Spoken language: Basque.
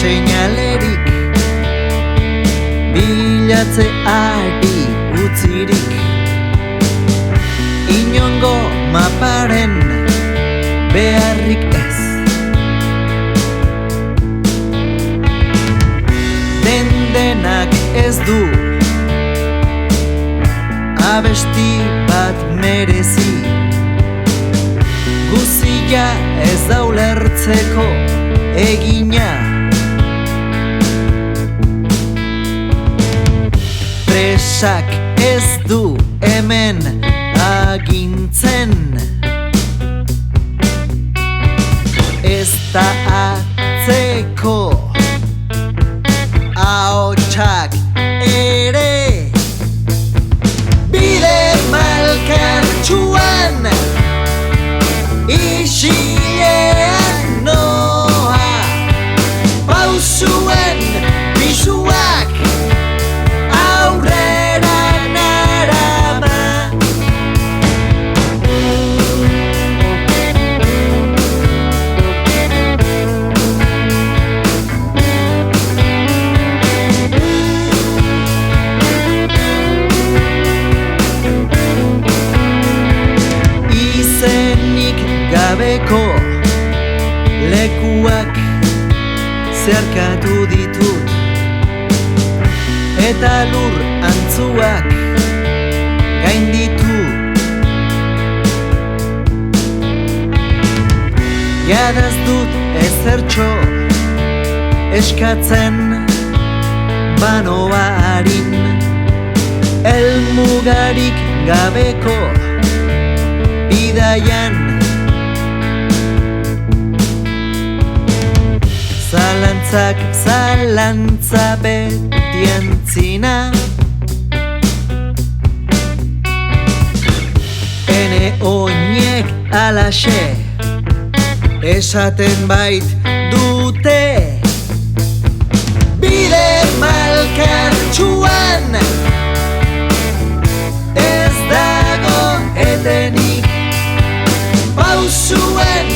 seinalerik, bilatzeari utzirik, inongo maparen beharrik ez. Denak ez du abesti bat merezi, guzia ez da ulertzeko egina. Presak ez du hemen agintzen, ez da atzeko ahotsak ere. Bide malkartsuan isilean noa, pausuen bisuak aurrera narama. Gabeko lekuak zerkatu ditut, eta lur antzuak gainditu. Jadaz dut ezertxo eskatzen banoa harin, elmugarik gabeko bidaian. Zalantzak zalantza betientzina, ene oinek alaxe esaten bait dute. Bide malkartsuan ez dago etenik, pausuen